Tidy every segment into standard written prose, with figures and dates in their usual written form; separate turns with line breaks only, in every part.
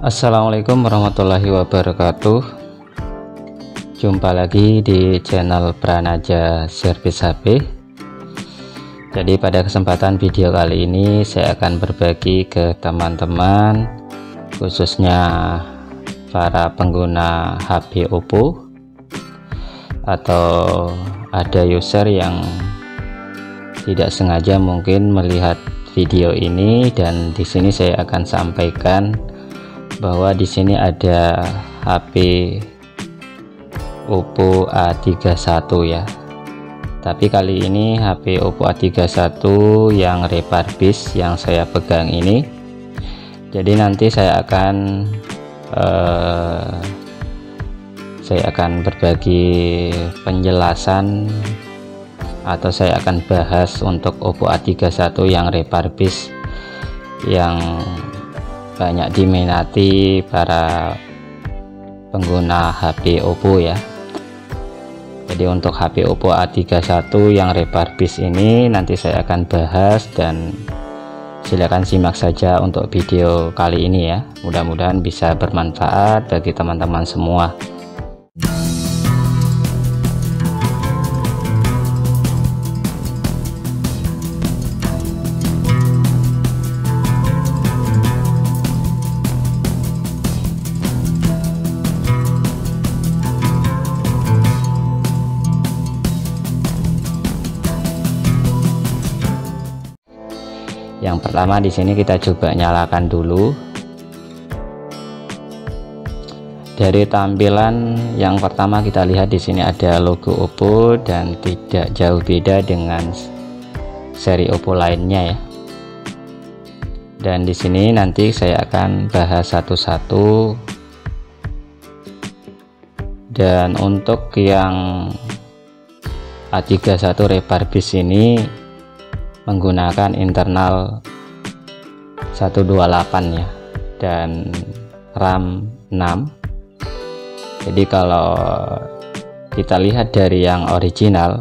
Assalamualaikum warahmatullahi wabarakatuh. Jumpa lagi di channel Pranaja Servis HP. Jadi pada kesempatan video kali ini saya akan berbagi ke teman-teman, khususnya para pengguna HP Oppo atau ada user yang tidak sengaja mungkin melihat video ini, dan di sini saya akan sampaikan bahwa di sini ada HP Oppo A31 ya. Tapi kali ini HP Oppo A31 yang refurbish yang saya pegang ini. Jadi nanti saya akan berbagi penjelasan atau saya akan bahas untuk Oppo A31 yang refurbish yang banyak diminati para pengguna HP Oppo ya. Jadi untuk HP Oppo A31 yang refurbish ini nanti saya akan bahas, dan silakan simak saja untuk video kali ini ya. Mudah-mudahan bisa bermanfaat bagi teman-teman semua. Yang pertama di sini kita coba nyalakan dulu. Dari tampilan yang pertama kita lihat di sini ada logo Oppo dan tidak jauh beda dengan seri Oppo lainnya ya. Dan di sini nanti saya akan bahas satu-satu. Dan untuk yang A31 refurbish ini menggunakan internal 128 ya, dan RAM 6. Jadi kalau kita lihat dari yang original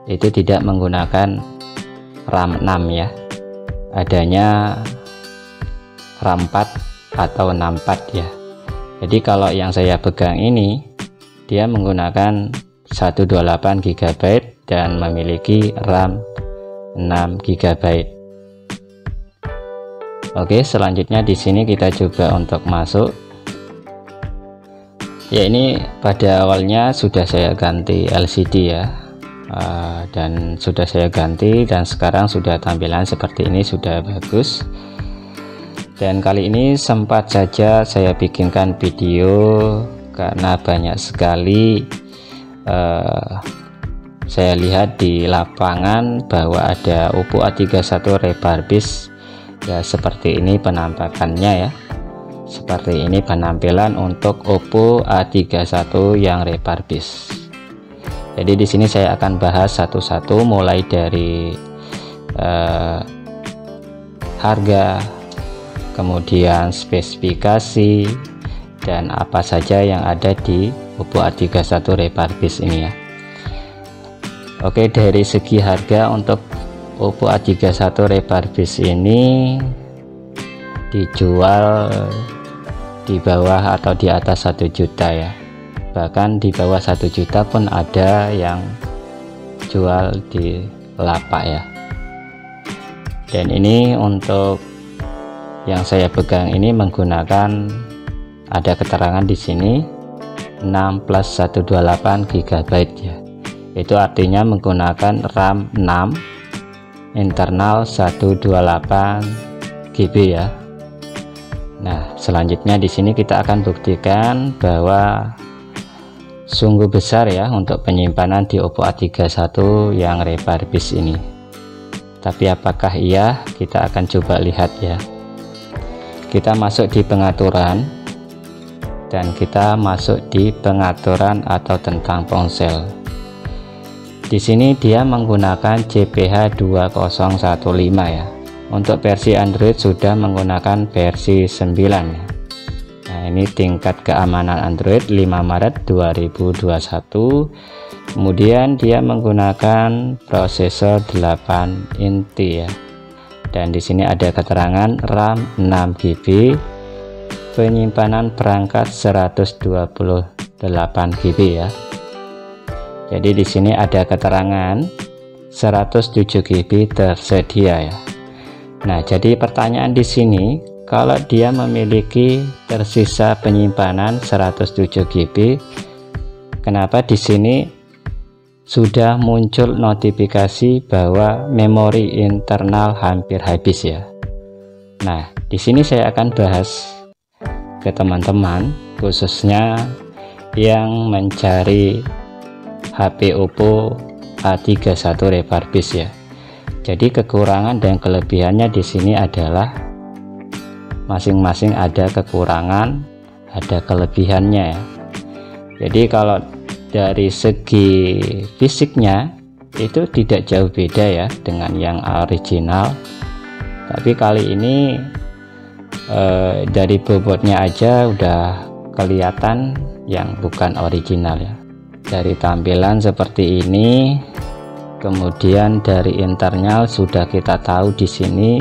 itu tidak menggunakan RAM 6 ya, adanya RAM 4 atau 64 ya. Jadi kalau yang saya pegang ini dia menggunakan 128 GB dan memiliki RAM 6 GB. Oke, selanjutnya di sini kita coba untuk masuk. Ya, ini pada awalnya sudah saya ganti LCD ya, dan sudah saya ganti, dan sekarang sudah tampilan seperti ini, sudah bagus. Dan kali ini sempat saja saya bikinkan video karena banyak sekali saya lihat di lapangan bahwa ada Oppo A31 refurbish ya, seperti ini penampakannya ya. Seperti ini penampilan untuk Oppo A31 yang refurbish. Jadi di sini saya akan bahas satu-satu, mulai dari harga, kemudian spesifikasi, dan apa saja yang ada di Oppo A31 refurbish ini ya. Oke, dari segi harga untuk Oppo A31 refurbish ini dijual di bawah atau di atas 1 juta ya, bahkan di bawah 1 juta pun ada yang jual di lapak ya. Dan ini untuk yang saya pegang ini menggunakan, ada keterangan di sini 6 plus 128 GB ya. Itu artinya menggunakan RAM 6 internal 128 GB ya. Nah, selanjutnya di sini kita akan buktikan bahwa sungguh besar ya untuk penyimpanan di Oppo A31 yang refurbish ini. Tapi apakah iya? Kita akan coba lihat ya. Kita masuk di pengaturan, dan kita masuk di pengaturan atau tentang ponsel. Di sini dia menggunakan JPH 2015 ya. Untuk versi Android sudah menggunakan versi 9 ya. Nah, ini tingkat keamanan Android 5 Maret 2021. Kemudian dia menggunakan prosesor 8 inti ya. Dan di sini ada keterangan RAM 6 GB penyimpanan perangkat 128 GB ya. Jadi di sini ada keterangan 107 GB tersedia ya. Nah, jadi pertanyaan di sini, kalau dia memiliki tersisa penyimpanan 107 GB, kenapa di sini sudah muncul notifikasi bahwa memori internal hampir habis ya? Nah, di sini saya akan bahas ke teman-teman, khususnya yang mencari HP Oppo A31 refurbish ya. Jadi kekurangan dan kelebihannya di sini adalah masing-masing ada kekurangan, ada kelebihannya ya. Jadi kalau dari segi fisiknya itu tidak jauh beda ya dengan yang original, tapi kali ini dari bobotnya aja udah kelihatan yang bukan original ya. Dari tampilan seperti ini, kemudian dari internal sudah kita tahu di sini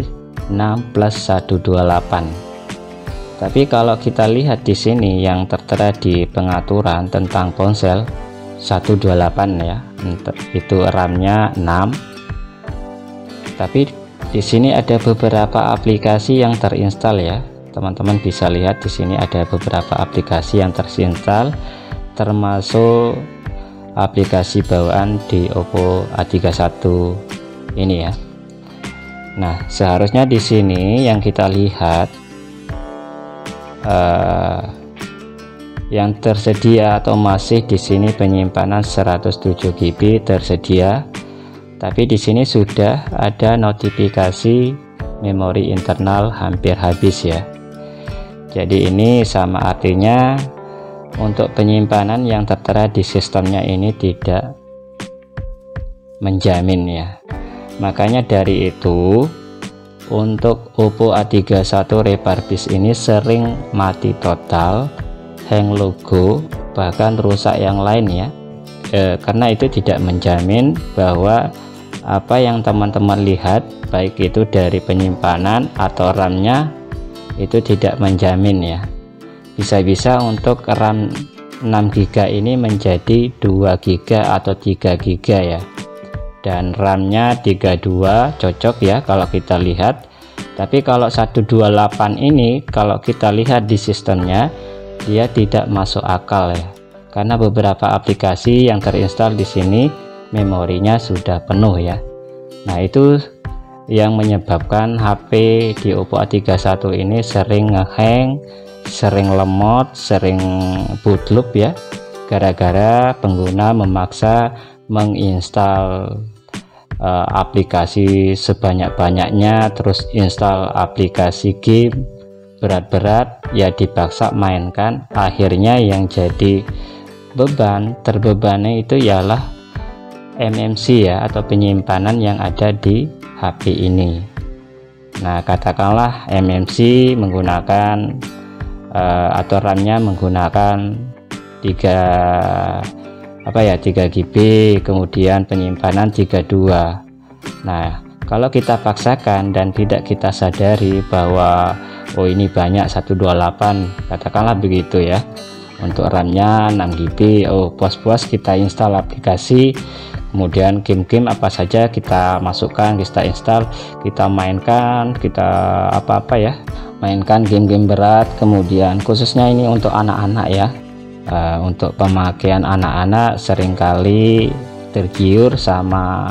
6+128. Tapi kalau kita lihat di sini yang tertera di pengaturan tentang ponsel 128 ya, itu RAM-nya 6. Tapi di sini ada beberapa aplikasi yang terinstal ya. Teman-teman bisa lihat di sini ada beberapa aplikasi yang terinstal, termasuk aplikasi bawaan di Oppo A31 ini ya. Nah, seharusnya di sini yang kita lihat yang tersedia atau masih di sini penyimpanan 107 GB tersedia, tapi di sini sudah ada notifikasi memori internal hampir habis ya. Jadi ini sama artinya untuk penyimpanan yang tertera di sistemnya ini tidak menjamin ya. Makanya dari itu untuk Oppo A31 refurbish ini sering mati total, hang logo, bahkan rusak yang lain ya. Karena itu tidak menjamin bahwa apa yang teman-teman lihat, baik itu dari penyimpanan atau RAM-nya, itu tidak menjamin ya. Bisa-bisa untuk RAM 6 GB ini menjadi 2 GB atau 3 GB ya. Dan RAM-nya 32 cocok ya kalau kita lihat. Tapi kalau 128 ini kalau kita lihat di sistemnya, dia tidak masuk akal ya. Karena beberapa aplikasi yang terinstal di sini memorinya sudah penuh ya. Nah, itu yang menyebabkan HP di Oppo A31 ini sering ngehang, sering lemot, sering bootloop ya, gara-gara pengguna memaksa menginstal aplikasi sebanyak-banyaknya, terus install aplikasi game berat-berat ya, dipaksa mainkan. Akhirnya yang jadi terbebani itu ialah MMC ya, atau penyimpanan yang ada di HP ini. Nah, katakanlah MMC menggunakan atau RAM-nya menggunakan 3 GB, kemudian penyimpanan 32. Nah, kalau kita paksakan dan tidak kita sadari bahwa oh ini banyak 128, katakanlah begitu ya, untuk RAM-nya 6 GB, oh puas-puas kita install aplikasi, kemudian game-game apa saja kita masukkan, kita install, kita mainkan, kita mainkan game-game berat. Kemudian khususnya ini untuk anak-anak ya, untuk pemakaian anak-anak seringkali tergiur sama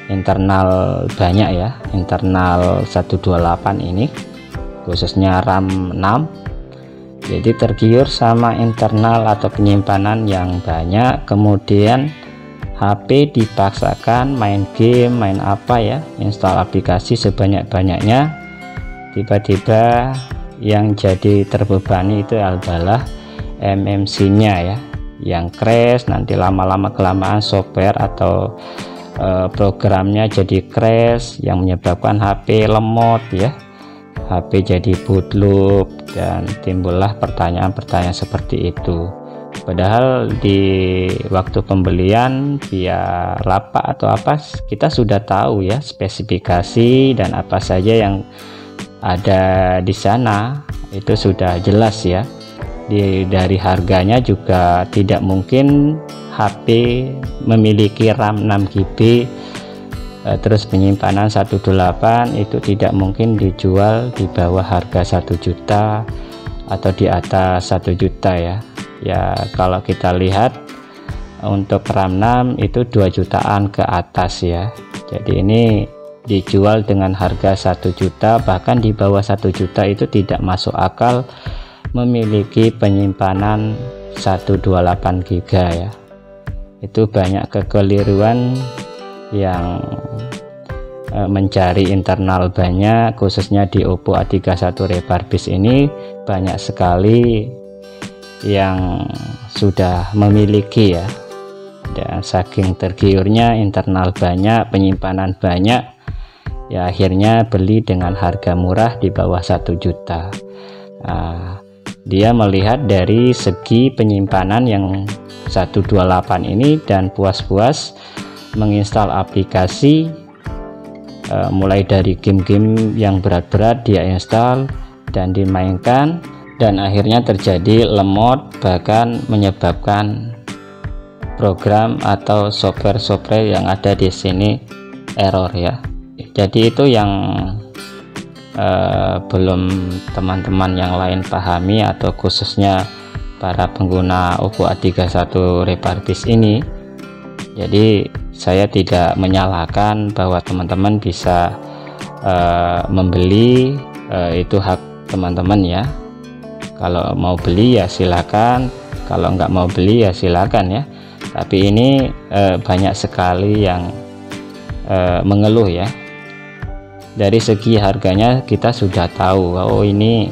internal banyak ya, internal 128 ini khususnya RAM 6. Jadi tergiur sama internal atau penyimpanan yang banyak, kemudian HP dipaksakan main game, main apa ya, install aplikasi sebanyak-banyaknya. Tiba-tiba yang jadi terbebani itu adalah MMC-nya ya, yang crash. Nanti lama-lama kelamaan software atau programnya jadi crash, yang menyebabkan HP lemot ya, HP jadi bootloop, dan timbullah pertanyaan-pertanyaan seperti itu. Padahal di waktu pembelian via lapak atau apa, kita sudah tahu ya spesifikasi dan apa saja yang ada di sana itu sudah jelas ya. Dari harganya juga tidak mungkin HP memiliki RAM 6GB terus penyimpanan 128 itu tidak mungkin dijual di bawah harga 1 juta atau di atas 1 juta ya. Ya kalau kita lihat untuk RAM 6 itu 2 jutaan ke atas ya. Jadi ini dijual dengan harga 1 juta, bahkan di bawah 1 juta itu tidak masuk akal memiliki penyimpanan 128 GB ya. Itu banyak kekeliruan yang mencari internal banyak, khususnya di Oppo A31 Refurbished ini banyak sekali yang sudah memiliki ya, dan saking tergiurnya internal banyak, penyimpanan banyak ya, akhirnya beli dengan harga murah di bawah 1 juta. Dia melihat dari segi penyimpanan yang 128 ini dan puas-puas menginstal aplikasi, mulai dari game-game yang berat-berat dia install dan dimainkan, dan akhirnya terjadi lemot, bahkan menyebabkan program atau software yang ada di sini error ya. Jadi itu yang belum teman-teman yang lain pahami, atau khususnya para pengguna Oppo A31 Refurbished ini. Jadi saya tidak menyalahkan bahwa teman-teman bisa membeli, itu hak teman-teman ya. Kalau mau beli ya silakan, kalau nggak mau beli ya silakan ya. Tapi ini banyak sekali yang mengeluh ya. Dari segi harganya kita sudah tahu, oh ini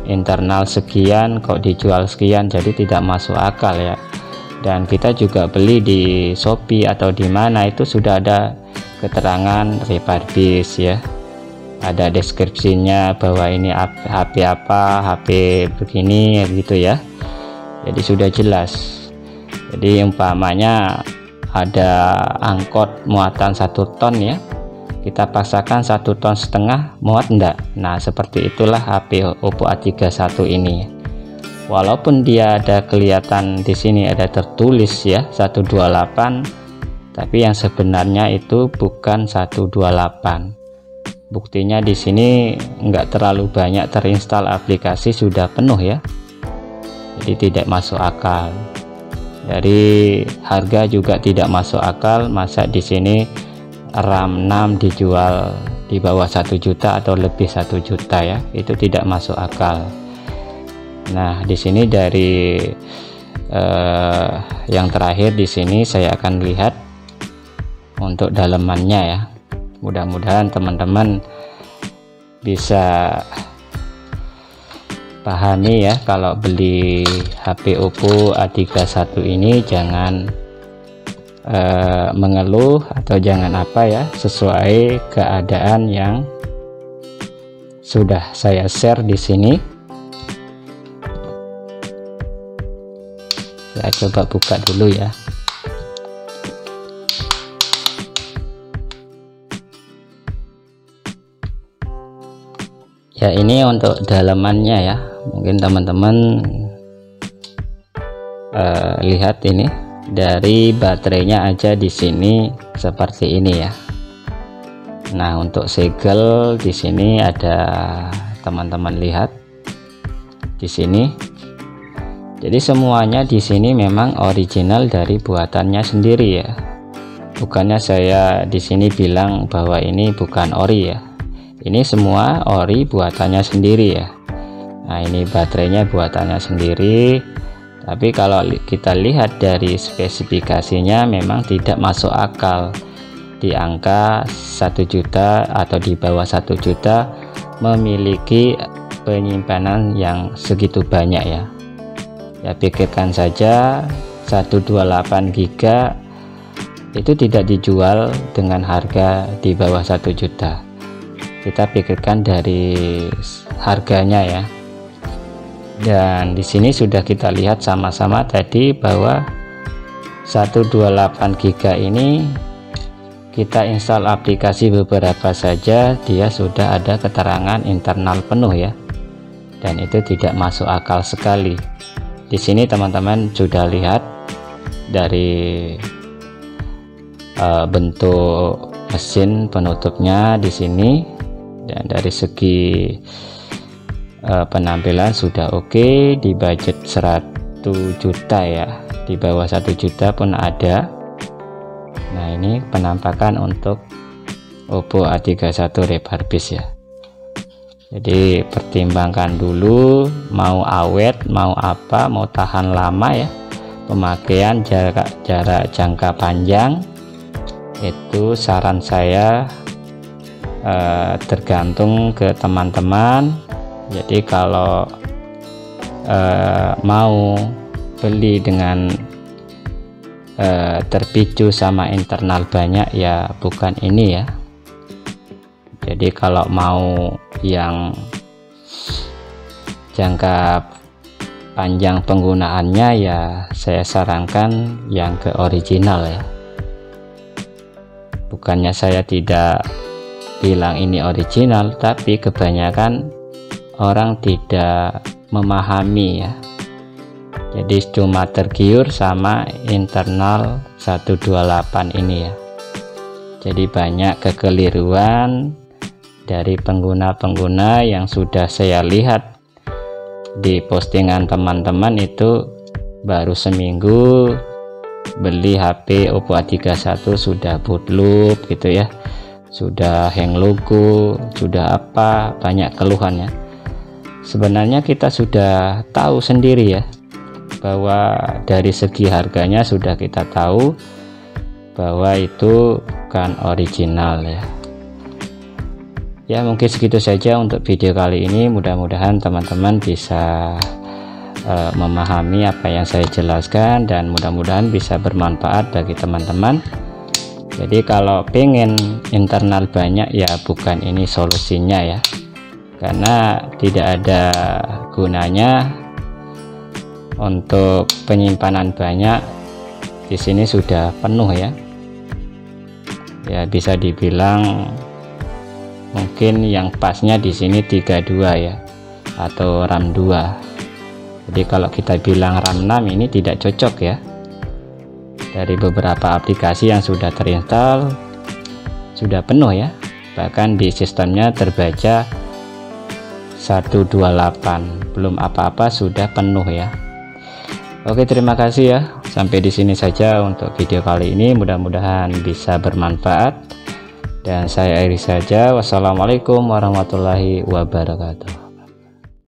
internal sekian kok dijual sekian, jadi tidak masuk akal ya. Dan kita juga beli di Shopee atau di mana itu sudah ada keterangan refurbished ya, ada deskripsinya bahwa ini HP apa, HP begini gitu ya. Jadi sudah jelas. Jadi umpamanya ada angkot muatan 1 ton ya, kita paksakan 1,5 ton muat enggak. Nah seperti itulah HP Oppo A31 ini. Walaupun dia ada kelihatan di sini ada tertulis ya 128, tapi yang sebenarnya itu bukan 128. Buktinya di sini enggak terlalu banyak terinstall aplikasi, sudah penuh ya. Jadi tidak masuk akal. Dari harga juga tidak masuk akal, masa di sini RAM 6 dijual di bawah 1 juta atau lebih 1 juta ya, itu tidak masuk akal. Nah di sini dari yang terakhir di sini saya akan lihat untuk dalemannya ya. Mudah-mudahan teman-teman bisa pahami ya, kalau beli HP Oppo A31 ini jangan mengeluh atau jangan apa ya, sesuai keadaan yang sudah saya share di sini. Saya coba buka dulu ya. Ya ini untuk dalamannya ya, mungkin teman-teman lihat ini. Dari baterainya aja di sini seperti ini ya. Nah untuk segel di sini ada, teman-teman lihat di sini. Jadi semuanya di sini memang original dari buatannya sendiri ya. Bukannya saya di sini bilang bahwa ini bukan ori ya. Ini semua ori buatannya sendiri ya. Nah ini baterainya buatannya sendiri. Tapi kalau kita lihat dari spesifikasinya memang tidak masuk akal di angka 1 juta atau di bawah 1 juta memiliki penyimpanan yang segitu banyak ya. Ya pikirkan saja 128 GB itu tidak dijual dengan harga di bawah 1 juta. Kita pikirkan dari harganya ya. Dan di sini sudah kita lihat sama-sama tadi bahwa 128 GB ini kita install aplikasi beberapa saja dia sudah ada keterangan internal penuh ya. dan itu tidak masuk akal sekali. Di sini teman-teman sudah lihat dari bentuk mesin penutupnya di sini, dan dari segi penampilan sudah oke. Di budget 1 juta ya, di bawah 1 juta pun ada. Nah, ini penampakan untuk Oppo A31 Refurbished ya. Jadi pertimbangkan dulu, mau awet, mau apa, mau tahan lama ya, pemakaian jarak jangka panjang. Itu saran saya tergantung ke teman-teman. Jadi kalau mau beli dengan terpicu sama internal banyak ya, bukan ini ya. Jadi kalau mau yang jangka panjang penggunaannya ya, saya sarankan yang ke original ya. Bukannya saya tidak bilang ini original, tapi kebanyakan orang tidak memahami ya. Jadi cuma tergiur sama internal 128 ini ya. Jadi banyak kekeliruan dari pengguna-pengguna yang sudah saya lihat di postingan teman-teman, itu baru seminggu beli HP Oppo A31 sudah boot loop gitu ya, sudah hang logo, sudah apa, banyak keluhannya. Sebenarnya kita sudah tahu sendiri ya, bahwa dari segi harganya sudah kita tahu bahwa itu bukan original ya. Ya, mungkin segitu saja untuk video kali ini. Mudah-mudahan teman-teman bisa memahami apa yang saya jelaskan, dan mudah-mudahan bisa bermanfaat bagi teman-teman. Jadi kalau pengen internal banyak ya, bukan ini solusinya ya, karena tidak ada gunanya untuk penyimpanan banyak. Di sini sudah penuh ya. Ya, bisa dibilang mungkin yang pasnya di sini 32 ya, atau RAM 2. Jadi kalau kita bilang RAM 6 ini tidak cocok ya. Dari beberapa aplikasi yang sudah terinstall sudah penuh ya, bahkan di sistemnya terbaca 128, belum apa-apa sudah penuh ya. Oke, terima kasih ya. Sampai di sini saja untuk video kali ini. Mudah-mudahan bisa bermanfaat. Dan saya akhiri saja. Wassalamualaikum warahmatullahi wabarakatuh.